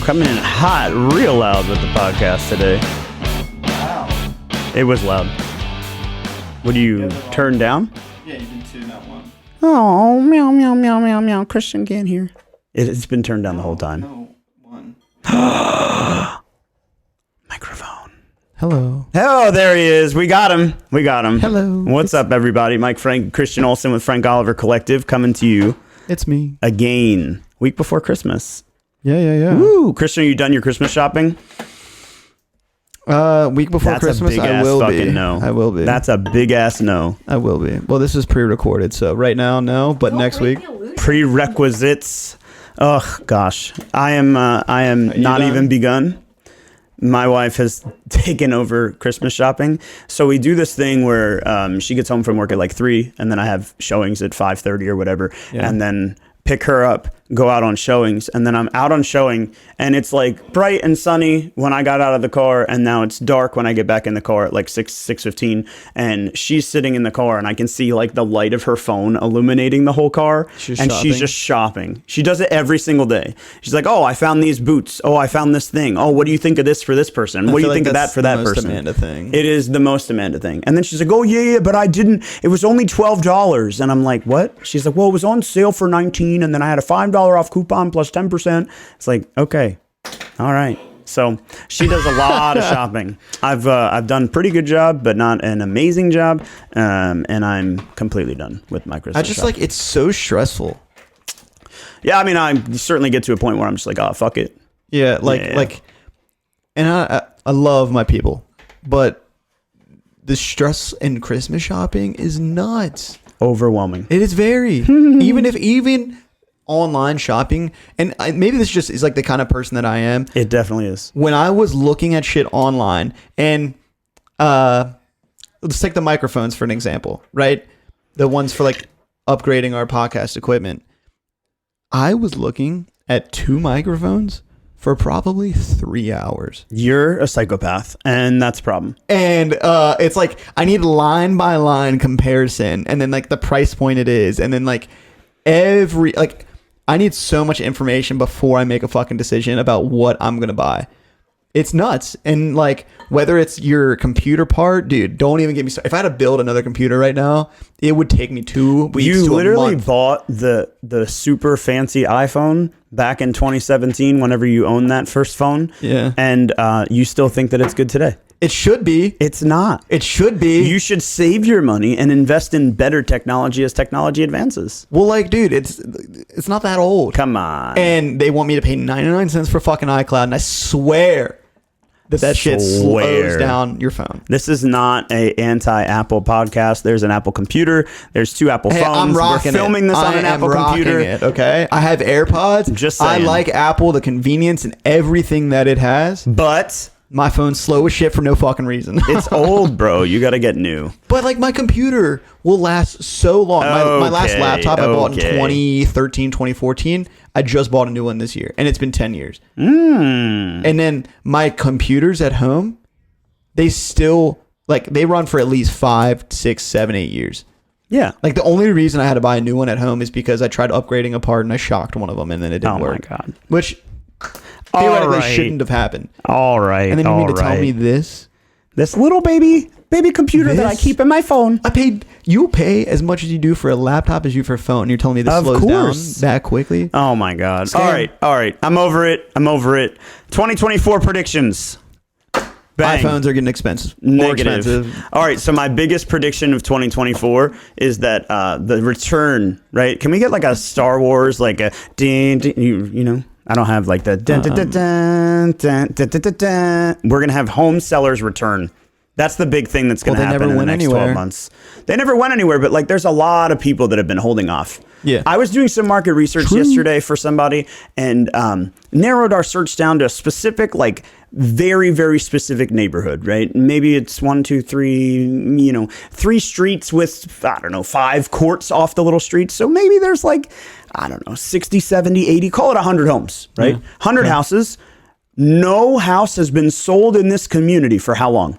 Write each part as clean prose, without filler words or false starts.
coming in hot, real loud with the podcast today. Wow. It was loud. Would you turn down? Yeah, you did 2, not 1. Oh, meow, meow, meow, meow, meow. Christian can't hear. It's been turned down the whole time. No, 1. Microphone. Hello. Oh, there he is. We got him. Hello. What's up, everybody? Christian Olson with Frank Oliver Collective coming to you It's me. again. Week before Christmas. Yeah. Woo! Christian, you done your Christmas shopping? Week before That's Christmas, a big I ass will fucking be. no. I will be. That's a big ass no. I will be. Well, this is pre-recorded, so right now, no. But next week, Prerequisites. Oh gosh, I am not done? even begun. My wife has taken over Christmas shopping, so we do this thing where she gets home from work at like 3, and then I have showings at 5:30 or whatever, and then pick her up, go out on showings, and then I'm out on showing, and it's like bright and sunny when I got out of the car, and now it's dark when I get back in the car at like 6:15, and she's sitting in the car, and I can see like the light of her phone illuminating the whole car, she's just shopping. She does it every single day. She's like, oh, I found these boots. Oh, I found this thing. Oh, what do you think of this for this person? What do you think of that for that person? Amanda thing. It is the most Amanda thing. And then she's like, oh, yeah, but I didn't. It was only $12. And I'm like, what? She's like, well, it was on sale for $19, and then I had a $5 off coupon plus 10%. It's like, okay, all right. So she does a lot of shopping. I've done a pretty good job, but not an amazing job. And I'm completely done with my Christmas I just shopping. like it's so stressful. Yeah, I mean, I certainly get to a point where I'm just like, oh, fuck it. Yeah, and I love my people, but the stress in Christmas shopping is nuts. Overwhelming. It is very even online shopping, and maybe this just is like the kind of person that I am. It definitely is. When I was looking at shit online, and let's take the microphones for an example, right? The ones for like upgrading our podcast equipment. I was looking at 2 microphones for probably 3 hours. You're a psychopath, and that's a problem. And it's like I need line by line comparison, and then like the price point it is, and then like I need so much information before I make a fucking decision about what I'm gonna buy. It's nuts. And like whether it's your computer part, dude, don't even get me started. If I had to build another computer right now, it would take me 2 weeks. You to literally a month. bought the super fancy iPhone back in 2017 whenever you owned that first phone. Yeah. And you still think that it's good today. It should be. It's not. It should be. You should save your money and invest in better technology as technology advances. Well, like, dude, it's not that old. Come on. And they want me to pay 99 cents for fucking iCloud, and I swear that shit slows down your phone. This is not a anti-Apple podcast. There's an Apple computer. There's 2 Apple phones. I'm rocking We're filming this on an Apple computer. It, okay, I have AirPods. Just saying. I like Apple, the convenience and everything that it has. But my phone's slow as shit for no fucking reason. it's old, bro. You got to get new. But like my computer will last so long. My last laptop I bought in 2013, 2014. I just bought a new one this year, and it's been 10 years. And then my computers at home, they still they run for at least 5, 6, 7, 8 years. Yeah. Like the only reason I had to buy a new one at home is because I tried upgrading a part and I shocked one of them, and then it didn't work. Oh my god. Which theoretically shouldn't have happened. All right. And then you mean to tell me this little baby computer that I keep in my phone. You pay as much as you do for a laptop as you for a phone. You're telling me this slows down that quickly? Oh my god. Scam. All right. I'm over it. 2024 predictions. Bang. iPhones are getting expensive. Negative. More expensive. All right, so my biggest prediction of 2024 is that the return, right? Can we get like a Star Wars, like a you know? I don't have like the dun, dun, dun, dun, dun, dun, dun, dun, dun. We're gonna have home sellers return. That's the big thing that's gonna happen in the next 12 months. They never went anywhere, but like there's a lot of people that have been holding off. Yeah. I was doing some market research yesterday for somebody and narrowed our search down to a specific, like very, very specific neighborhood, right? Maybe it's 1, 2, 3, 3 streets with, I don't know, 5 courts off the little streets. So maybe there's like, I don't know, 60, 70, 80, call it 100 homes, right? 100 houses. No house has been sold in this community for how long?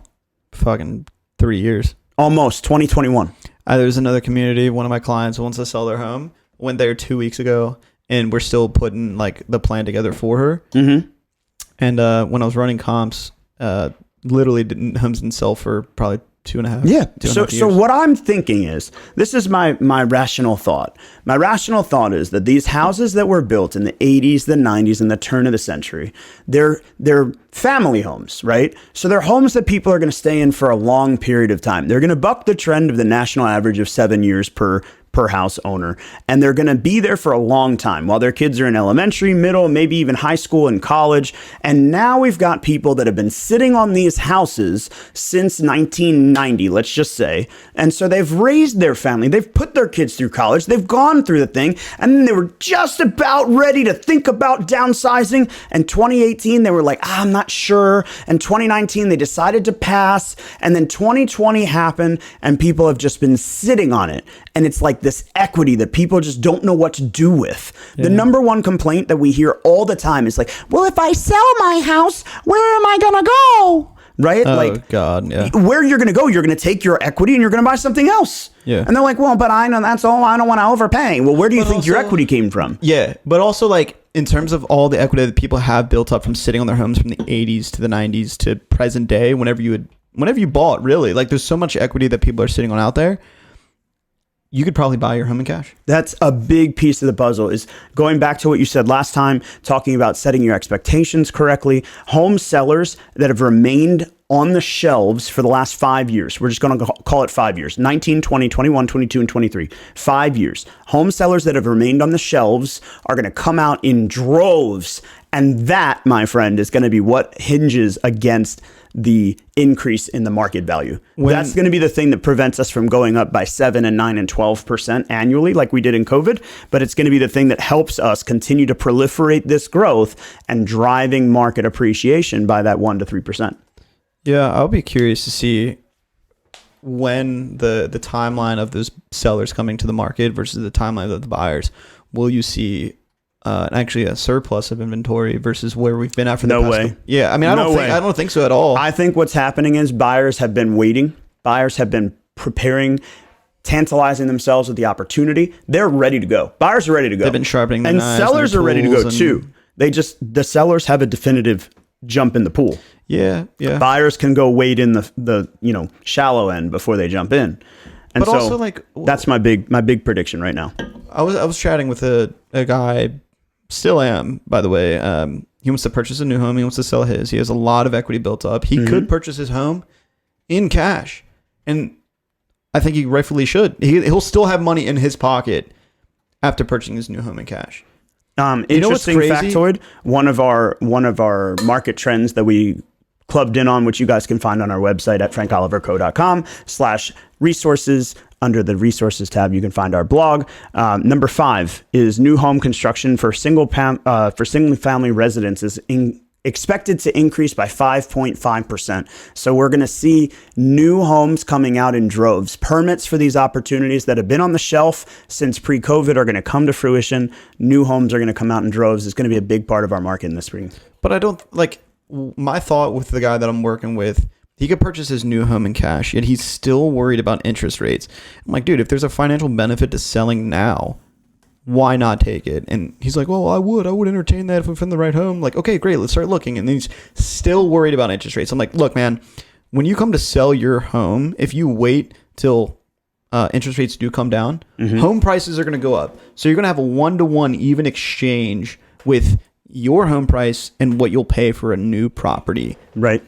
Fucking 3 years. Almost 2021. There's another community. One of my clients wants to sell their home. Went there 2 weeks ago, and we're still putting like the plan together for her. Mm-hmm. And when I was running comps, literally homes didn't sell for probably 2.5. Yeah. 2.5 years. So what I'm thinking is, this is my rational thought. My rational thought is that these houses that were built in the 80s, the 90s, and the turn of the century, they're family homes, right? So they're homes that people are going to stay in for a long period of time. They're going to buck the trend of the national average of 7 years per house owner. And they're going to be there for a long time while their kids are in elementary, middle, maybe even high school and college. And now we've got people that have been sitting on these houses since 1990, let's just say. And so they've raised their family. They've put their kids through college. They've gone through the thing. And then they were just about ready to think about downsizing. And 2018, they were like, I'm not sure. And 2019, they decided to pass. And then 2020 happened and people have just been sitting on it. And it's like this equity that people just don't know what to do with. Yeah. The number one complaint that we hear all the time is like, well, if I sell my house, where am I going to go? Right? Oh, like, God, yeah. Where you're going to go, you're going to take your equity and you're going to buy something else. Yeah. And they're like, well, but I know that's all. I don't want to overpay. Well, where do you think your equity came from? Yeah. But also, like, in terms of all the equity that people have built up from sitting on their homes from the 80s to the 90s to present day, whenever you bought, really, like, there's so much equity that people are sitting on out there. You could probably buy your home in cash. That's a big piece of the puzzle, is going back to what you said last time, talking about setting your expectations correctly. Home sellers that have remained on the shelves for the last 5 years. We're just going to call it 5 years. 19, 20, 21, 22, and 23. 5 years. Home sellers that have remained on the shelves are going to come out in droves. And that, my friend, is going to be what hinges against the increase in the market value. That's going to be the thing that prevents us from going up by 7 and 9 and 12% annually like we did in COVID. But it's going to be the thing that helps us continue to proliferate this growth and driving market appreciation by that 1 to 3%. Yeah, I'll be curious to see when the timeline of those sellers coming to the market versus the timeline of the buyers. Will you see actually a surplus of inventory versus where we've been at for the past? No way. Yeah, I mean, I don't think so at all. I think what's happening is buyers have been waiting. Buyers have been preparing, tantalizing themselves with the opportunity. They're ready to go. Buyers are ready to go. They've been sharpening their and knives sellers and are ready to go tools too. The sellers have a definitive jump in the pool. Yeah. Buyers can go wade in the shallow end before they jump in. And but so also, like, that's my big prediction right now. I was chatting with a guy, still am, by the way. He wants to purchase a new home. He wants to sell his. He has a lot of equity built up. He could purchase his home in cash, and I think he rightfully should. He'll still have money in his pocket after purchasing his new home in cash. Interesting factoid. One of our market trends that we clubbed in on, which you guys can find on our website at frankoliverco.com/resources. Under the resources tab, you can find our blog. Number 5 is new home construction for single family residences expected to increase by 5.5%. So we're going to see new homes coming out in droves. Permits for these opportunities that have been on the shelf since pre-COVID are going to come to fruition. New homes are going to come out in droves. It's going to be a big part of our market in the spring. But I don't like my thought with the guy that I'm working with. He could purchase his new home in cash, yet he's still worried about interest rates. I'm like, dude, if there's a financial benefit to selling now, why not take it? And he's like, well, I would entertain that if we found the right home. Like, okay, great, let's start looking. And then he's still worried about interest rates. I'm like, look, man, when you come to sell your home, if you wait till interest rates do come down, home prices are going to go up. So you're going to have a 1-to-1 even exchange with your home price and what you'll pay for a new property. Right.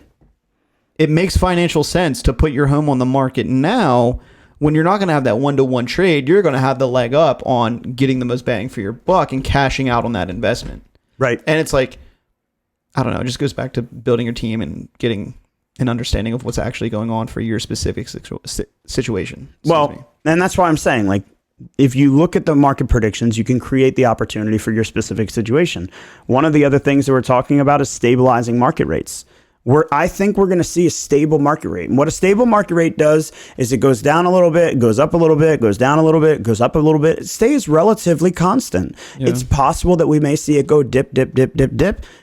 It makes financial sense to put your home on the market now when you're not going to have that 1-to-1 trade. You're going to have the leg up on getting the most bang for your buck and cashing out on that investment. Right. And it's like, I don't know, it just goes back to building your team and getting an understanding of what's actually going on for your specific situation. Well, and that's why I'm saying, like, if you look at the market predictions, you can create the opportunity for your specific situation. One of the other things that we're talking about is stabilizing market rates. I think we're going to see a stable market rate. And what a stable market rate does is it goes down a little bit, it goes up a little bit, it goes down a little bit, it goes up a little bit. It stays relatively constant. Yeah. It's possible that we may see it go dip,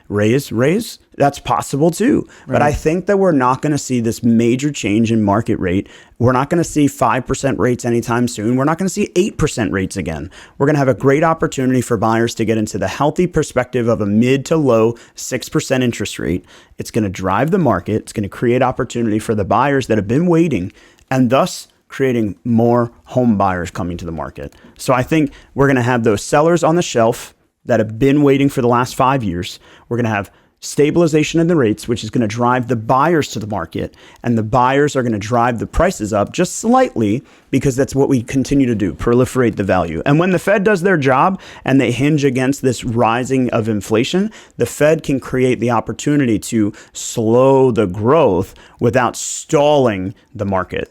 raise, that's possible too. But I think that we're not going to see this major change in market rate. We're not going to see 5% rates anytime soon. We're not going to see 8% rates again. We're going to have a great opportunity for buyers to get into the healthy perspective of a mid to low 6% interest rate. It's going to drive the market. It's going to create opportunity for the buyers that have been waiting, and thus creating more home buyers coming to the market. So I think we're going to have those sellers on the shelf that have been waiting for the last 5 years. We're going to have stabilization in the rates, which is going to drive the buyers to the market, and the buyers are going to drive the prices up just slightly, because that's what we continue to do, proliferate the value. And when the Fed does their job and they hinge against this rising of inflation, the Fed can create the opportunity to slow the growth without stalling the market.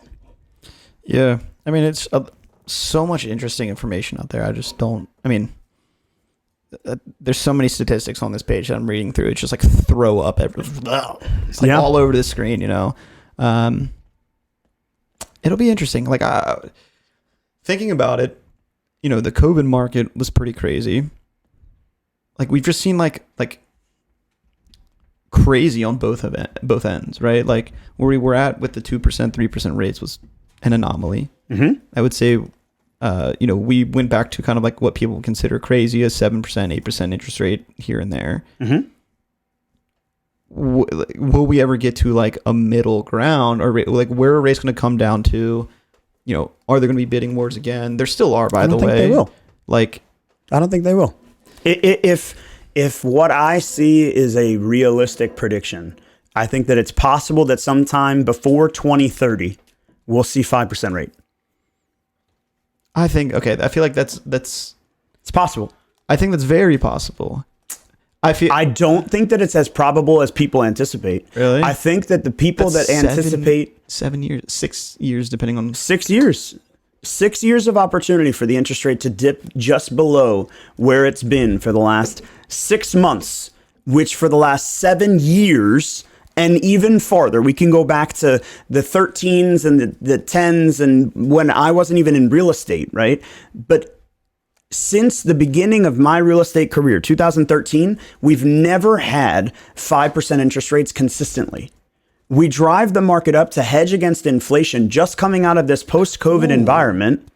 Yeah. I mean, it's so much interesting information out there. There's so many statistics on this page that I'm reading through. It's just like throw up. It's like all over the screen, you know. It'll be interesting. Like, thinking about it, you know, the COVID market was pretty crazy. Like, we've just seen like crazy on both ends, right? Like, where we were at with the 2%, 3% rates was an anomaly. Mm-hmm. I would say, you know, we went back to kind of like what people consider crazy, a 7%, 8% interest rate here and there. Mm-hmm. Will we ever get to like a middle ground, or like where are rates going to come down to? You know, are there going to be bidding wars again? There still are, by the way. I don't think they will. Like, I don't think they will. If what I see is a realistic prediction, I think that it's possible that sometime before 2030, we'll see 5% rate. I think, okay, I feel like that's it's possible. I think that's very possible. I don't think that it's as probable as people anticipate. Really? I think that the people that anticipate 7 years, 6 years, depending on 6 years. 6 years of opportunity for the interest rate to dip just below where it's been for the last 6 months, which for the last 7 years and even farther, we can go back to the 13s and the 10s and when I wasn't even in real estate, right? But since the beginning of my real estate career, 2013, we've never had 5% interest rates consistently. We drive the market up to hedge against inflation just coming out of this post-COVID environment.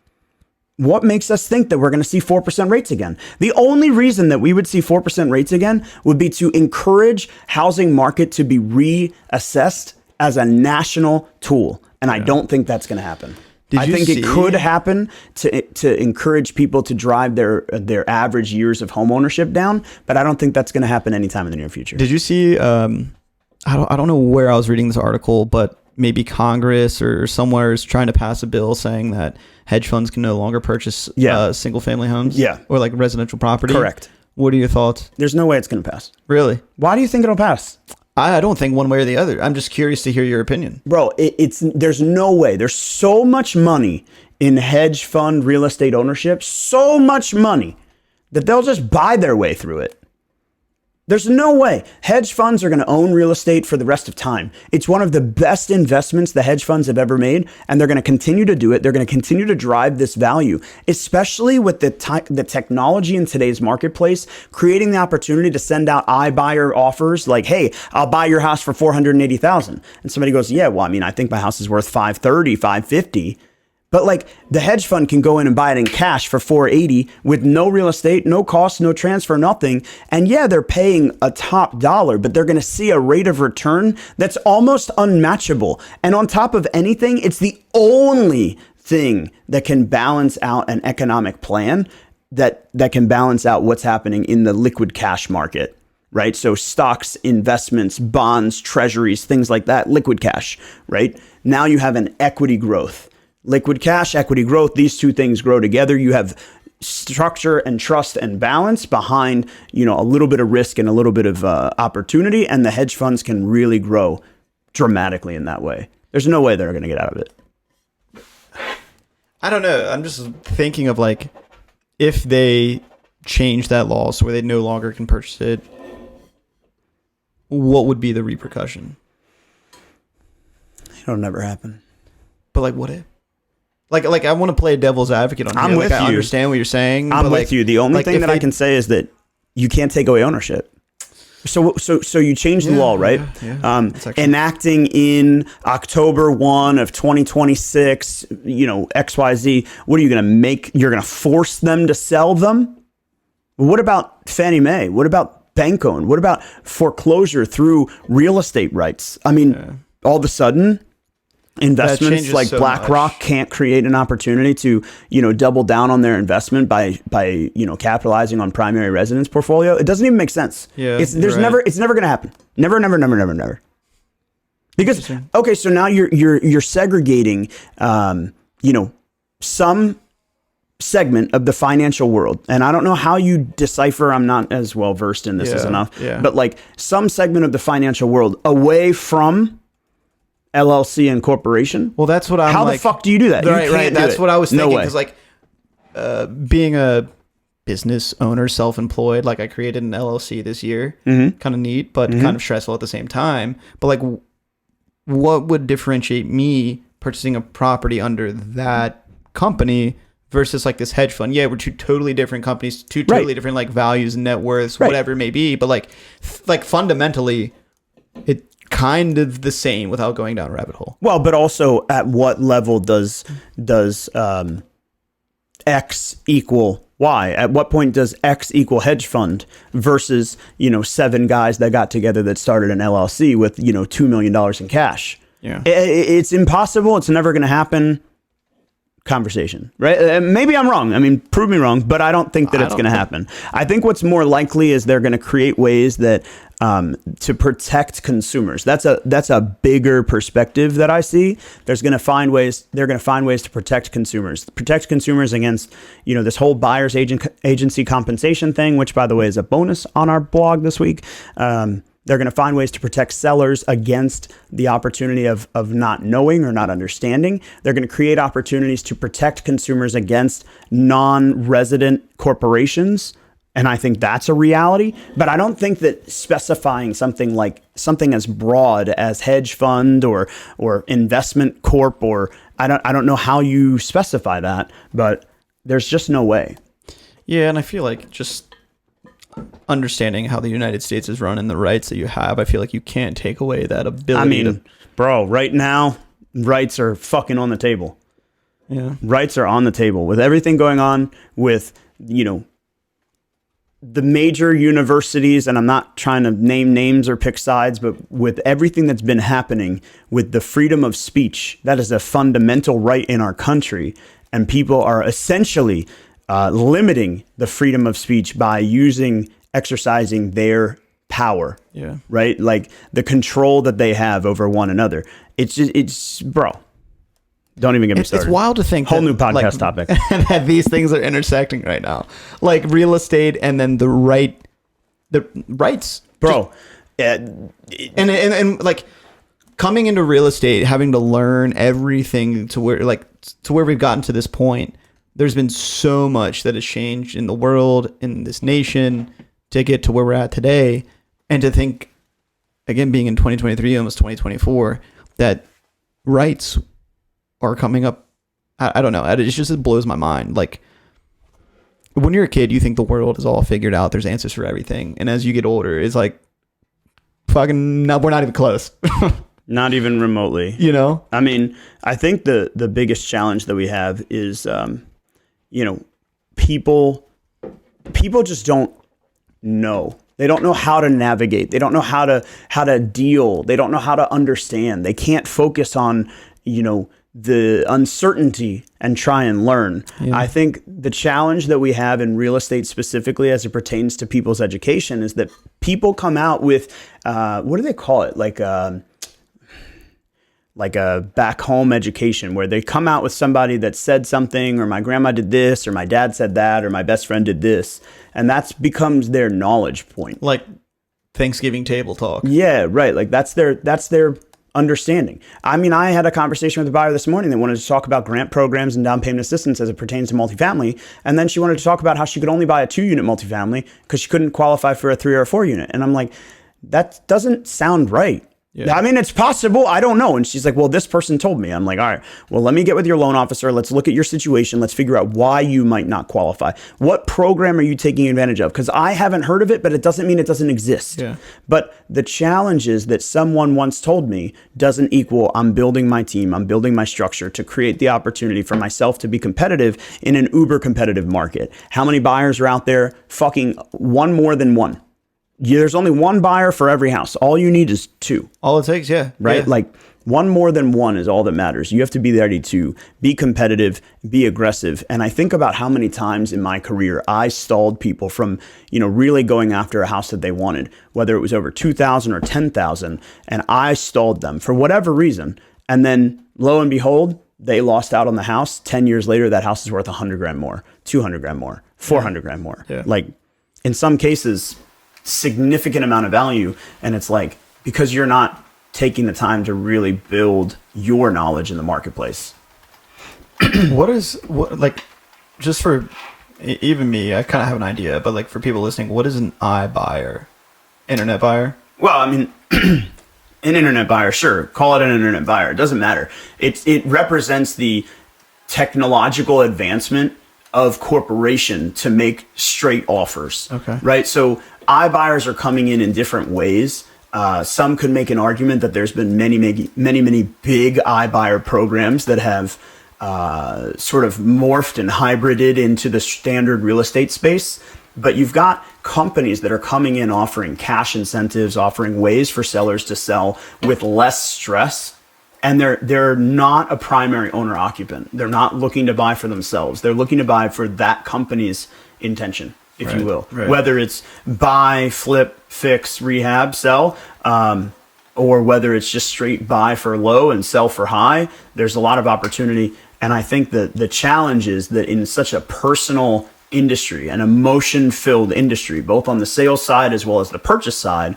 What makes us think that we're going to see 4% rates again? The only reason that we would see 4% rates again would be to encourage housing market to be reassessed as a national tool. And I don't think that's going to happen. I think it could happen to encourage people to drive their average years of home ownership down, but I don't think that's going to happen anytime in the near future. Did you see, I don't know where I was reading this article, but maybe Congress or somewhere is trying to pass a bill saying that hedge funds can no longer purchase single family homes or like residential property. Correct. What are your thoughts? There's no way it's going to pass. Really? Why do you think it'll pass? I don't think one way or the other. I'm just curious to hear your opinion. Bro, there's no way. There's so much money in hedge fund real estate ownership, so much money that they'll just buy their way through it. There's no way. Hedge funds are going to own real estate for the rest of time. It's one of the best investments the hedge funds have ever made, and they're going to continue to do it. They're going to continue to drive this value, especially with the technology in today's marketplace, creating the opportunity to send out iBuyer offers like, hey, I'll buy your house for $480,000. And somebody goes, yeah, well, I mean, I think my house is worth $530,000, $550,000. But like the hedge fund can go in and buy it in cash for $480,000 with no real estate, no cost, no transfer, nothing. And yeah, they're paying a top dollar, but they're going to see a rate of return that's almost unmatchable. And on top of anything, it's the only thing that can balance out an economic plan that can balance out what's happening in the liquid cash market, right? So stocks, investments, bonds, treasuries, things like that, liquid cash, right? Now you have an equity growth. Liquid cash, equity growth, these two things grow together. You have structure and trust and balance behind, you know, a little bit of risk and a little bit of opportunity. And the hedge funds can really grow dramatically in that way. There's no way they're going to get out of it. I don't know. I'm just thinking of like, if they change that law so where they no longer can purchase it, what would be the repercussion? It'll never happen. But like, what if? Like I want to play devil's advocate on here. I'm with you. I understand what you're saying. I'm with you. The only thing that I can say is that you can't take away ownership. So you changed the law, right? Enacting in October 1 of 2026, XYZ. What are you going to make? You're going to force them to sell them? What about Fannie Mae? What about bank owned? What about foreclosure through real estate rights? I mean, all of a sudden, investments like so BlackRock can't create an opportunity to, double down on their investment by capitalizing on primary residence portfolio. It doesn't even make sense. Yeah, it's never going to happen. Never. Because okay, so now you're segregating, some segment of the financial world, and I don't know how you decipher. I'm not as well versed in this as enough, but like some segment of the financial world away from LLC and corporation. Well, that's what I'm. How the fuck do you do that? Right. That's what I was thinking. Because being a business owner, self-employed, like I created an LLC this year. Kind of neat, but kind of stressful at the same time. But like, what would differentiate me purchasing a property under that company versus like this hedge fund? Yeah, we're two totally different companies, two totally different like values and net worths, whatever it may be. But like fundamentally, it kind of the same without going down a rabbit hole. Well, but also at what level does X equal Y? At what point does X equal hedge fund versus, 7 guys that got together that started an LLC with, $2 million in cash? Yeah. It's impossible. It's never going to happen. Conversation, right? Maybe I'm wrong. I mean, prove me wrong, but I don't think that it's going to happen. I think what's more likely is they're going to create ways that to protect consumers. That's a bigger perspective that I see. They're going to find ways to protect consumers against, this whole buyer's agency compensation thing, which by the way is a bonus on our blog this week. They're going to find ways to protect sellers against the opportunity of not knowing or not understanding. They're going to create opportunities to protect consumers against non-resident corporations. And I think that's a reality. But I don't think that specifying something as broad as hedge fund or investment corp, or I don't know how you specify that, but there's just no way. Yeah, and I feel like just understanding how the United States is run and the rights that you have, I feel like you can't take away that ability. Bro, right now, rights are fucking on the table. Yeah. Rights are on the table with everything going on with, the major universities, and I'm not trying to name names or pick sides, but with everything that's been happening with the freedom of speech, that is a fundamental right in our country. And people are essentially limiting the freedom of speech by exercising their power. Yeah. Right? Like the control that they have over one another. It's bro. Don't even get me started. It's wild to think whole new podcast topic. that these things are intersecting right now. Like real estate and then the rights. Bro. And like coming into real estate, having to learn everything to where we've gotten to this point. There's been so much that has changed in the world, in this nation, to get to where we're at today. And to think, again, being in 2023, almost 2024, that rights are coming up. I don't know. It blows my mind. Like, when you're a kid, you think the world is all figured out. There's answers for everything. And as you get older, it's like, fucking, no, we're not even close. Not even remotely. I mean, I think the biggest challenge that we have is... people just don't know. They don't know how to navigate. They don't know how to deal. They don't know how to understand. They can't focus on, the uncertainty and try and learn. Yeah. I think the challenge that we have in real estate specifically as it pertains to people's education is that people come out with, what do they call it? Like a back home education, where they come out with somebody that said something, or my grandma did this, or my dad said that, or my best friend did this. And that becomes their knowledge point. Like Thanksgiving table talk. Yeah, right. Like that's their understanding. I mean, I had a conversation with a buyer this morning that wanted to talk about grant programs and down payment assistance as it pertains to multifamily. And then she wanted to talk about how she could only buy a 2-unit multifamily because she couldn't qualify for a 3 or a 4 unit. And I'm like, that doesn't sound right. Yeah. I mean, it's possible. I don't know. And she's like, well, this person told me. I'm like, all right, well, let me get with your loan officer. Let's look at your situation. Let's figure out why you might not qualify. What program are you taking advantage of? Because I haven't heard of it, but it doesn't mean it doesn't exist. Yeah. But the challenges that someone once told me doesn't equal I'm building my team. I'm building my structure to create the opportunity for myself to be competitive in an uber competitive market. How many buyers are out there? Fucking one more than one. There's only one buyer for every house. All you need is two. All it takes, yeah. Right? Yeah. Like one more than one is all that matters. You have to be ready to be competitive, be aggressive. And I think about how many times in my career I stalled people from, really going after a house that they wanted, whether it was over 2,000 or 10,000, and I stalled them for whatever reason. And then lo and behold, they lost out on the house. 10 years later, that house is worth 100 grand more, 200 grand more, 400 grand more. Yeah. Like in some cases, significant amount of value. And it's like, because you're not taking the time to really build your knowledge in the marketplace. Just for even me, I kind of have an idea, but like for people listening, what is an iBuyer? Internet buyer? Well, I mean, an internet buyer, sure. Call it an internet buyer. It doesn't matter. It represents the technological advancement of corporation to make straight offers. Okay. Right? So iBuyers are coming in different ways. Some could make an argument that there's been many big iBuyer programs that have sort of morphed and hybrided into the standard real estate space. But you've got companies that are coming in offering cash incentives, offering ways for sellers to sell with less stress. And they're not a primary owner occupant. They're not looking to buy for themselves. They're looking to buy for that company's intention, if you will. Right. Whether it's buy, flip, fix, rehab, sell, or whether it's just straight buy for low and sell for high. There's a lot of opportunity. And I think that the challenge is that in such a personal industry, an emotion-filled industry, both on the sales side as well as the purchase side,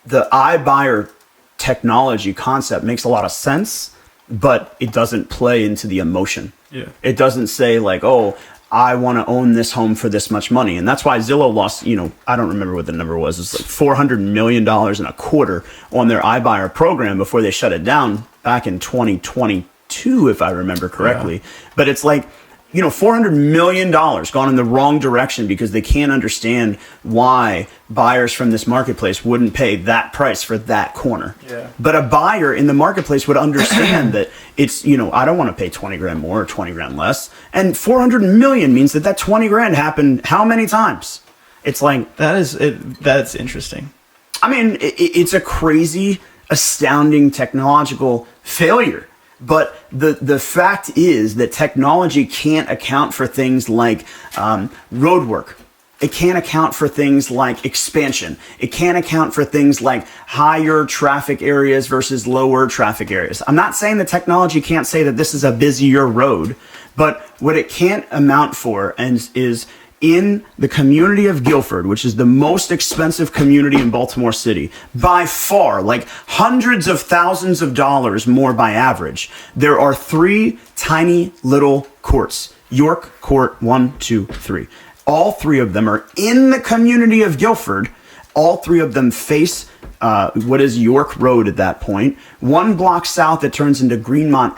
the iBuyer technology concept makes a lot of sense, but it doesn't play into the emotion. Yeah. It doesn't say like, oh, I want to own this home for this much money. And that's why Zillow lost, I don't remember what the number was. It's like $400 million in a quarter on their iBuyer program before they shut it down back in 2022, if I remember correctly. Yeah. But it's like, $400 million gone in the wrong direction because they can't understand why buyers from this marketplace wouldn't pay that price for that corner. Yeah. But a buyer in the marketplace would understand that it's, I don't want to pay 20 grand more or 20 grand less. And 400 million means that 20 grand happened how many times? It's like, that's interesting. I mean, it's a crazy, astounding technological failure. But the fact is that technology can't account for things like road work. It can't account for things like expansion. It can't account for things like higher traffic areas versus lower traffic areas. I'm not saying the technology can't say that this is a busier road, but what it can't amount for is in the community of Guilford, which is the most expensive community in Baltimore City, by far, like hundreds of thousands of dollars more by average, there are 3 tiny little courts. York Court 1, 2, 3. All 3 of them are in the community of Guilford. All 3 of them face what is York Road at that point. 1 block south that turns into Greenmount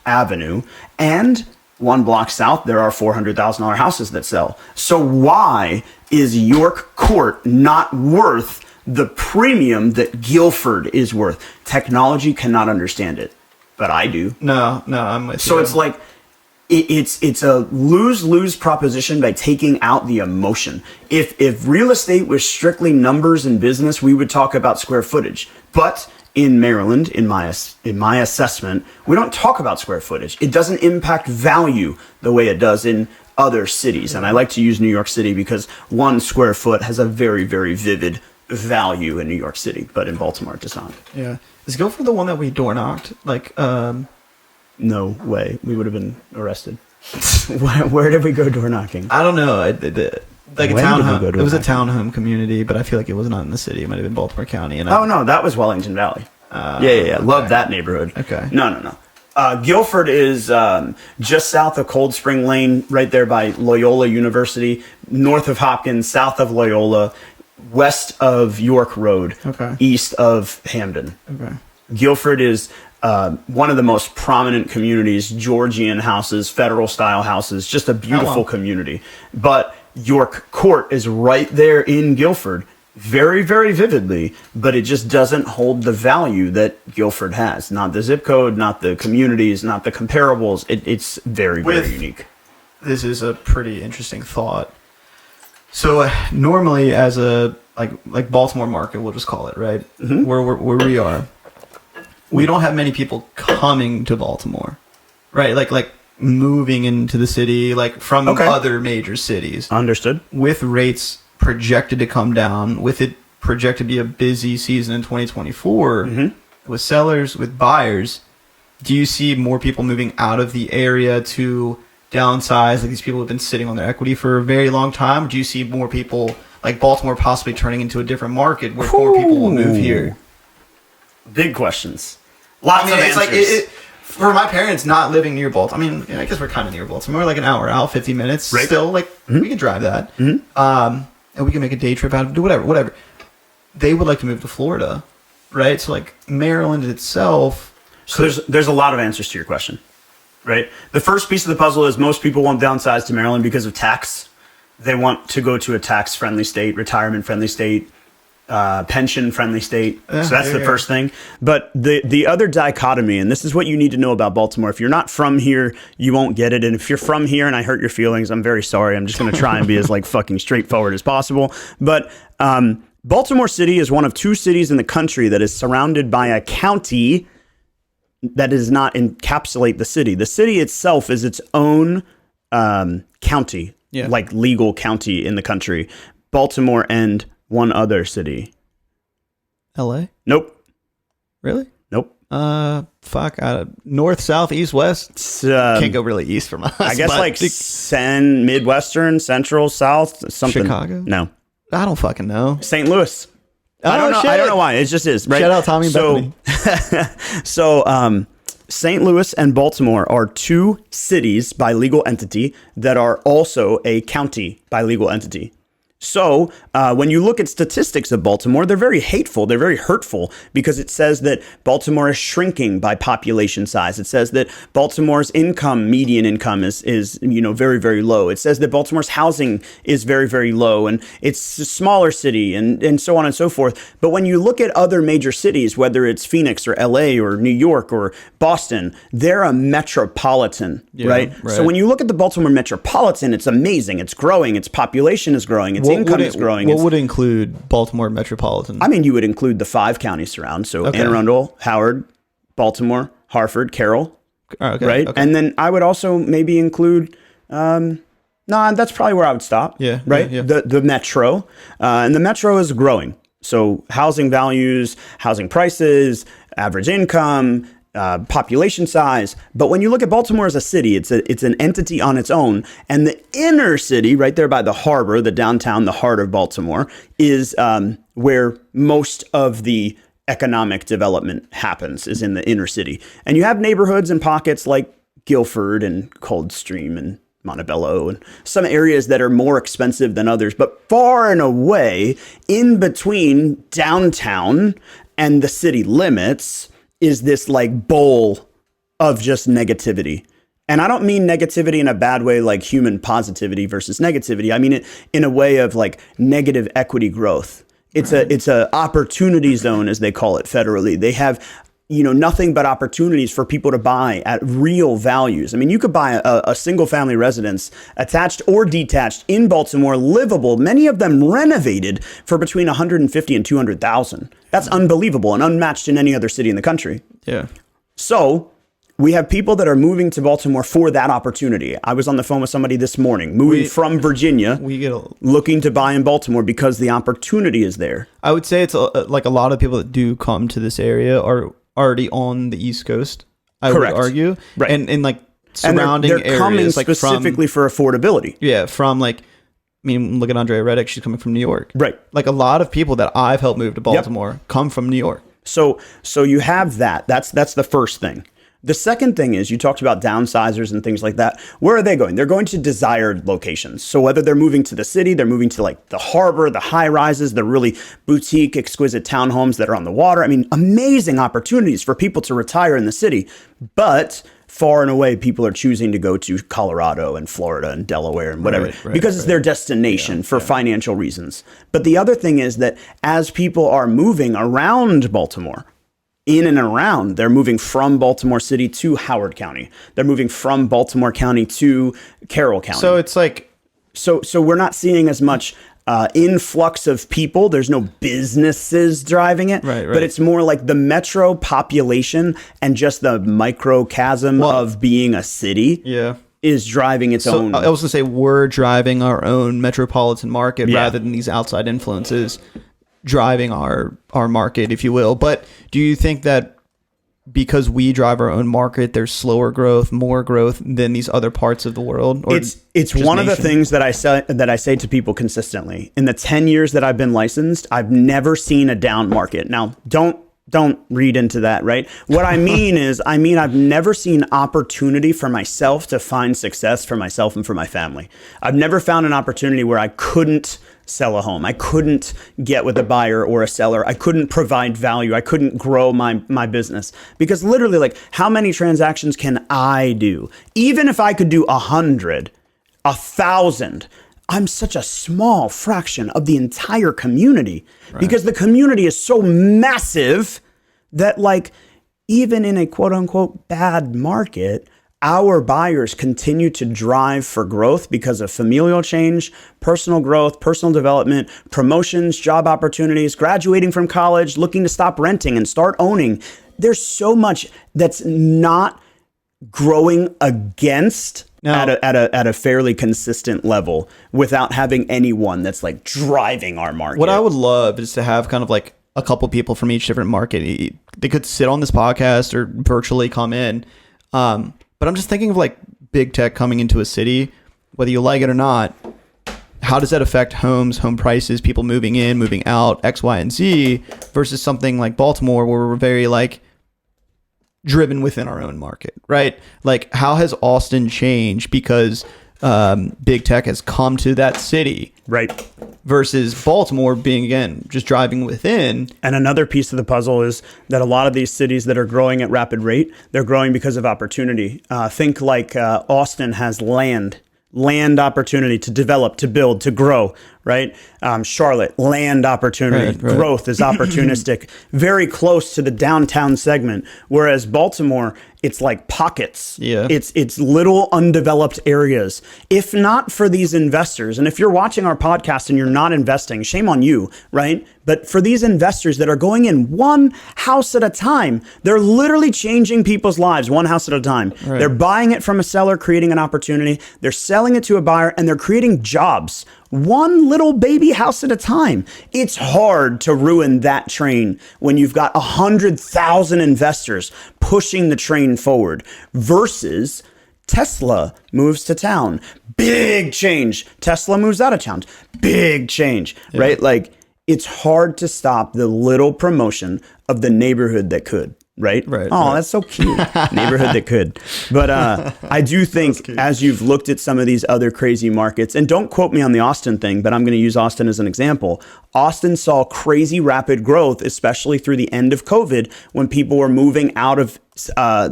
Avenue, and 1 block south, there are $400,000 houses that sell. So why is York Court not worth the premium that Guilford is worth? Technology cannot understand it, but I do. No, I'm with you. So it's like, it's a lose-lose proposition by taking out the emotion. If real estate was strictly numbers and business, we would talk about square footage. But in Maryland, in my assessment, we don't talk about square footage. It doesn't impact value the way it does in other cities. And I like to use New York City because 1 square foot has a very, very vivid value in New York City, but in Baltimore it does not. Yeah. Is Guilford the one that we door knocked? No way. We would have been arrested. Where did we go door knocking? I don't know. Like a townhome. It was a knocking? townhome community, but I feel like it was not in the city. It might have been Baltimore County. No, that was Wellington Valley. Yeah. Okay. Love that neighborhood. Okay. No. Guilford is just south of Cold Spring Lane, right there by Loyola University, north of Hopkins, south of Loyola. west of York Road, Okay. east of Hamden. Okay. Guilford is one of the most prominent communities, Georgian houses, federal style houses, just a beautiful community. But York Court is right there in Guilford, very, very vividly, but it just doesn't hold the value that Guilford has. Not the zip code, not the communities, not the comparables. It's very, very unique. This is a pretty interesting thought. So normally as a like Baltimore market, we'll just call it, right? Mm-hmm. Where we are, we don't have many people coming to Baltimore, right? Like moving into the city, like from other major cities. Understood. With rates projected to come down, with it projected to be a busy season in 2024, with sellers, with buyers, do you see more people moving out of the area to downsize? Like these people have been sitting on their equity for a very long time. Do you see more people like Baltimore possibly turning into a different market where more people will move here? Big questions. Lots of it's answers. like for my parents not living near Baltimore. I mean, I guess we're kind of near Baltimore. We're like an hour out, 50 minutes. Right. Still, like we can drive that, and we can make a day trip out of it. Do whatever. They would like to move to Florida, right? So like Maryland itself. So there's a lot of answers to your question, right? The first piece of the puzzle is most people won't downsize to Maryland because of tax. They want to go to a tax-friendly state, retirement-friendly state, pension-friendly state. So that's the first thing. But the other dichotomy, and this is what you need to know about Baltimore. If you're not from here, you won't get it. And if you're from here and I hurt your feelings, I'm very sorry. I'm just going to try and be as like fucking straightforward as possible. But Baltimore City is one of two cities in the country that is surrounded by a county that does not encapsulate the city. The city itself is its own county, like legal county in the country. Baltimore and one other city. LA? Nope. Really? Nope. North, south, east, west. Can't go really east from us. I guess like Midwestern, Central, South, something. Chicago? No. I don't fucking know. St. Louis. I don't know. Shit. I don't know why. It just is. Right? Shout out Tommy Bethany. So St. Louis and Baltimore are two cities by legal entity that are also a county by legal entity. So when you look at statistics of Baltimore, they're very hateful. They're very hurtful because it says that Baltimore is shrinking by population size. It says that Baltimore's median income is very, very low. It says that Baltimore's housing is very, very low and it's a smaller city and so on and so forth. But when you look at other major cities, whether it's Phoenix or LA or New York or Boston, they're a metropolitan, right? So when you look at the Baltimore metropolitan, it's amazing. It's growing. Its population is growing. Its income is growing. What would include Baltimore metropolitan? I mean, you would include the 5 counties surround. So Anne Arundel, Howard, Baltimore, Harford, Carroll, right? Okay. And then I would also maybe include, that's probably where I would stop. Yeah. Right? Yeah. The metro. And the metro is growing. So housing values, housing prices, average income, population size. But when you look at Baltimore as a city, it's an entity on its own. And the inner city, right there by the harbor, the downtown, the heart of Baltimore, is where most of the economic development happens, is in the inner city. And you have neighborhoods and pockets like Guilford and Coldstream and Montebello and some areas that are more expensive than others. But far and away, in between downtown and the city limits, is this like bowl of just negativity. And I don't mean negativity in a bad way, like human positivity versus negativity. I mean it in a way of like negative equity growth. It's a opportunity zone, as they call it federally. They have, nothing but opportunities for people to buy at real values. I mean, you could buy a single family residence, attached or detached, in Baltimore, livable, many of them renovated, for between $150,000 and $200,000. That's unbelievable and unmatched in any other city in the country. Yeah. So we have people that are moving to Baltimore for that opportunity. I was on the phone with somebody this morning, moving from Virginia, looking to buy in Baltimore because the opportunity is there. I would say it's like a lot of people that do come to this area are already on the East Coast. I would argue, right? And like surrounding and they're coming areas, specifically for affordability. Yeah, from like, look at Andrea Reddick. She's coming from New York, right? Like a lot of people that I've helped move to Baltimore come from New York. So you have that. That's the first thing. The second thing is you talked about downsizers and things like that. Where are they going? They're going to desired locations. So whether they're moving to the city, they're moving to like the harbor, the high rises, the really boutique, exquisite townhomes that are on the water. I mean, amazing opportunities for people to retire in the city. But far and away, people are choosing to go to Colorado and Florida and Delaware and whatever because it's their destination for financial reasons. But the other thing is that as people are moving around Baltimore, in and around, they're moving from Baltimore City to Howard County. They're moving from Baltimore County to Carroll County. So it's like, so we're not seeing as much influx of people. There's no businesses driving it, but it's more like the metro population and just the microcosm of being a city. Is driving its own. I was gonna say we're driving our own metropolitan market rather than these outside influences driving our market, if you will. But do you think that because we drive our own market, there's slower growth, more growth than these other parts of the world? Or it's one of the things that I say to people consistently. In the 10 years that I've been licensed, I've never seen a down market. Now, don't read into that, right? What I mean is, I've never seen opportunity for myself to find success for myself and for my family. I've never found an opportunity where I couldn't sell a home. I couldn't get with a buyer or a seller. I couldn't provide value. I couldn't grow my business because literally, like, how many transactions can I do? Even if I could do 100, 1,000, I'm such a small fraction of the entire community because the community is so massive that, like, even in a quote unquote bad market, our buyers continue to drive for growth because of familial change, personal growth, personal development, promotions, job opportunities, graduating from college, looking to stop renting and start owning. There's so much that's not growing against at a fairly consistent level without having anyone that's like driving our market. What I would love is to have kind of like a couple people from each different market. They could sit on this podcast or virtually come in. But I'm just thinking of like big tech coming into a city, whether you like it or not. How does that affect homes, home prices, people moving in, moving out, X, Y, and Z versus something like Baltimore where we're very like driven within our own market, right? Like how has Austin changed because big tech has come to that city, right? Versus Baltimore being, again, just driving within. And another piece of the puzzle is that a lot of these cities that are growing at rapid rate, they're growing because of opportunity. Think like Austin has land opportunity to develop, to build, to grow, right? Charlotte, land opportunity, growth is opportunistic, very close to the downtown segment. Whereas Baltimore, it's like pockets. It's little undeveloped areas. If not for these investors, and if you're watching our podcast and you're not investing, shame on you, right? But for these investors that are going in one house at a time, they're literally changing people's lives one house at a time. They're buying it from a seller, creating an opportunity. They're selling it to a buyer, and they're creating jobs. One little baby house at a time. It's hard to ruin that train when you've got 100,000 investors pushing the train forward versus Tesla moves to town. Big change. Tesla moves out of town. Big change, right? Like it's hard to stop the little promotion of the neighborhood that could. Right? That's so cute. Neighborhood that could. But I do think as you've looked at some of these other crazy markets, and don't quote me on the Austin thing, but I'm going to use Austin as an example. Austin saw crazy rapid growth, especially through the end of COVID, when people were moving out of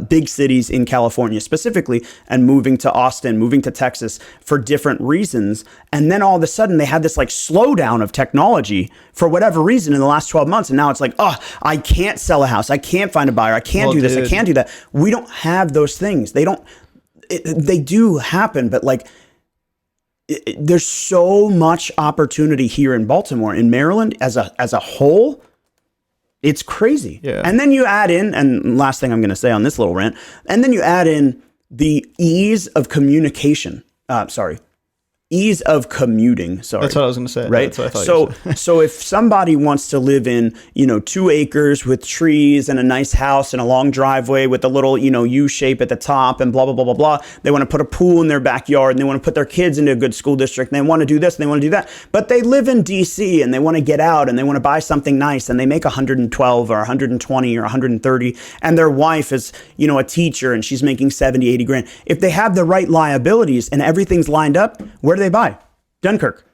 big cities in California specifically and moving to Austin, moving to Texas for different reasons. And then all of a sudden they had this like slowdown of technology for whatever reason in the last 12 months. And now it's like, I can't sell a house. I can't find a buyer. I can't do this. I can't do that. We don't have those things. They do happen, but like, there's so much opportunity here in Baltimore, in Maryland as a whole. It's crazy. And then you add in, and last thing I'm going to say on this little rant, and then you add in the ease of communication. ease of commuting. Sorry. That's what I was going to say. Right. That's what I thought you were saying. So if somebody wants to live in, 2 acres with trees and a nice house and a long driveway with a little, U shape at the top and blah, blah, blah, blah, blah. They want to put a pool in their backyard and they want to put their kids into a good school district and they want to do this and they want to do that. But they live in DC and they want to get out and they want to buy something nice and they make 112 or 120 or 130 and their wife is, a teacher and she's making 70, 80 grand. If they have the right liabilities and everything's lined up, where do they buy? Dunkirk.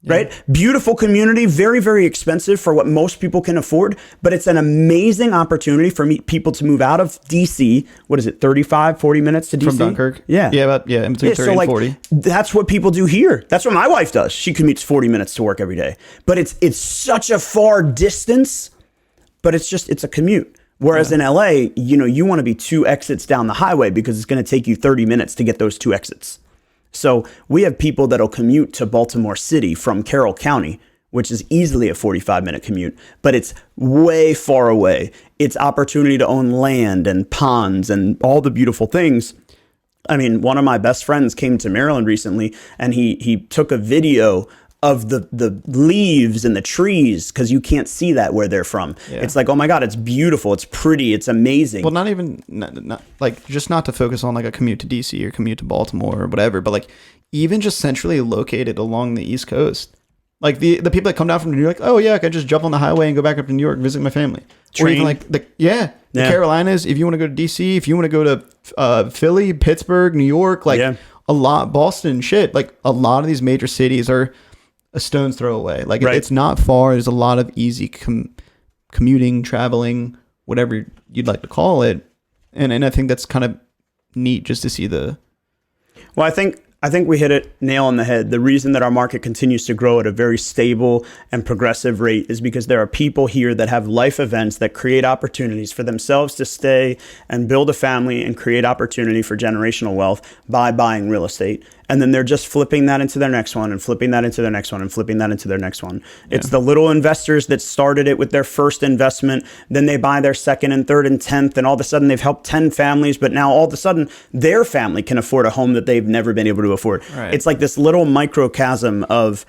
Right? Beautiful community, very, very expensive for what most people can afford, but it's an amazing opportunity for people to move out of DC. What is it, 35, 40 minutes to DC? From Dunkirk? Yeah. Yeah, in between 30 and 40. That's what people do here. That's what my wife does. She commutes 40 minutes to work every day. But it's such a far distance, but it's a commute. Whereas in LA, you want to be 2 exits down the highway because it's going to take you 30 minutes to get those 2 exits. So we have people that'll commute to Baltimore City from Carroll County, which is easily a 45-minute commute, but it's way far away. It's opportunity to own land and ponds and all the beautiful things. I mean, one of my best friends came to Maryland recently, and he took a video of the leaves and the trees because you can't see that where they're from. Yeah. It's like, oh my God, it's beautiful. It's pretty. It's amazing. Well, not just not to focus on like a commute to DC or commute to Baltimore or whatever, but like even just centrally located along the East Coast. Like the people that come down from New York, oh yeah, I can just jump on the highway and go back up to New York, visit my family. Train. Or even like the Carolinas, if you want to go to DC, if you want to go to Philly, Pittsburgh, New York, a lot, Boston, shit, like a lot of these major cities are a stone's throw away. Like it's not far. There's a lot of easy commuting, traveling, whatever you'd like to call it. And I think that's kind of neat just to see the... Well, I think we hit it nail on the head. The reason that our market continues to grow at a very stable and progressive rate is because there are people here that have life events that create opportunities for themselves to stay and build a family and create opportunity for generational wealth by buying real estate. And then they're just flipping that into their next one and flipping that into their next one and flipping that into their next one. Yeah. It's the little investors that started it with their first investment. Then they buy their second and third and 10th. And all of a sudden they've helped 10 families. But now all of a sudden their family can afford a home that they've never been able to afford. Right. It's like this little microcosm of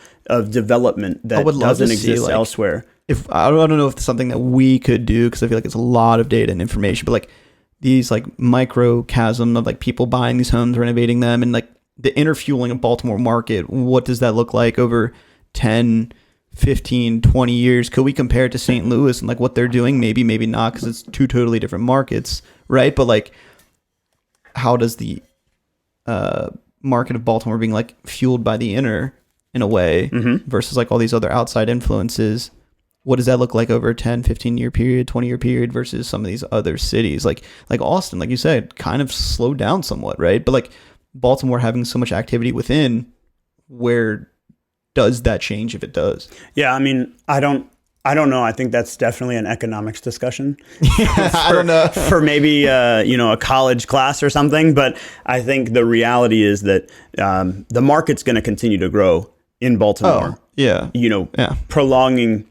development that doesn't exist elsewhere. If I don't know if it's something that we could do, because I feel like it's a lot of data and information, but like these like microcosm of like people buying these homes, renovating them, and like the inner fueling of Baltimore market, what does that look like over 10, 15, 20 years? Could we compare it to St. Louis and like what they're doing? Maybe, maybe not, because it's 2 totally different markets, right? But like, how does the market of Baltimore being like fueled by the inner in a way versus like all these other outside influences? What does that look like over a 10, 15 year period, 20 year period versus some of these other cities? Like Austin, like you said, kind of slowed down somewhat, right? But like, Baltimore having so much activity within, where does that change if it does? Yeah, I mean, I don't know. I think that's definitely an economics discussion. I don't know. For maybe a college class or something, but I think the reality is that the market's going to continue to grow in Baltimore. Oh, yeah. Prolonging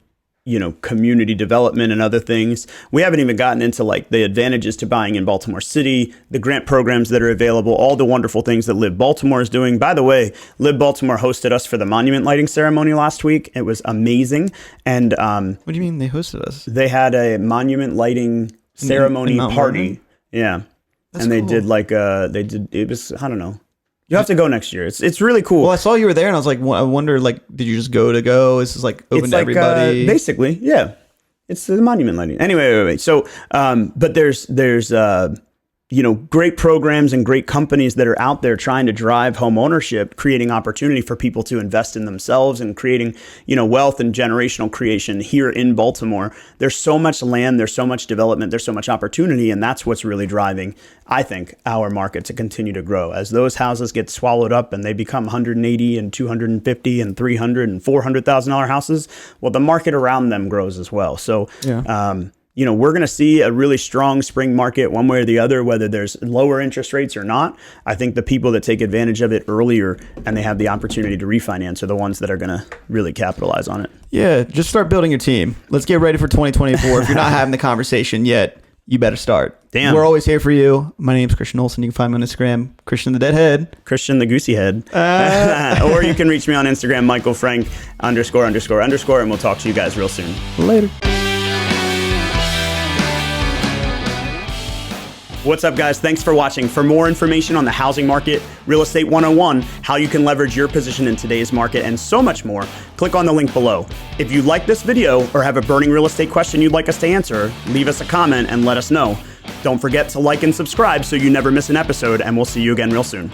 community development and other things. We haven't even gotten into like the advantages to buying in Baltimore City, the grant programs that are available, all the wonderful things that Live Baltimore is doing. By the way, Live Baltimore hosted us for the monument lighting ceremony last week. It was amazing. And what do you mean they hosted us? They had a monument lighting ceremony party. Yeah. That's and they cool. did it was, I don't know. You have to go next year. It's really cool. Well, I saw you were there, and I was like, I wonder, like, did you just go to go? Is this like open to everybody? Basically, yeah. It's the monument lighting. Anyway, wait. So, but there's great programs and great companies that are out there trying to drive home ownership, creating opportunity for people to invest in themselves and creating, wealth and generational creation here in Baltimore. There's so much land, there's so much development, there's so much opportunity, and that's what's really driving, I think, our market to continue to grow. As those houses get swallowed up and they become 180 and 250 and 300 and $400,000 houses, well, the market around them grows as well. So, we're going to see a really strong spring market one way or the other, whether there's lower interest rates or not. I think the people that take advantage of it earlier and they have the opportunity to refinance are the ones that are going to really capitalize on it. Yeah, just start building your team. Let's get ready for 2024. If you're not having the conversation yet, you better start. Damn. We're always here for you. My name's Christian Olson. You can find me on Instagram, Christian the Deadhead. Christian the Goosey Head. Or you can reach me on Instagram, Michael Frank ____, and we'll talk to you guys real soon. Later. What's up, guys? Thanks for watching. For more information on the housing market, Real Estate 101, how you can leverage your position in today's market, and so much more, click on the link below. If you like this video or have a burning real estate question you'd like us to answer, leave us a comment and let us know. Don't forget to like and subscribe so you never miss an episode, and we'll see you again real soon.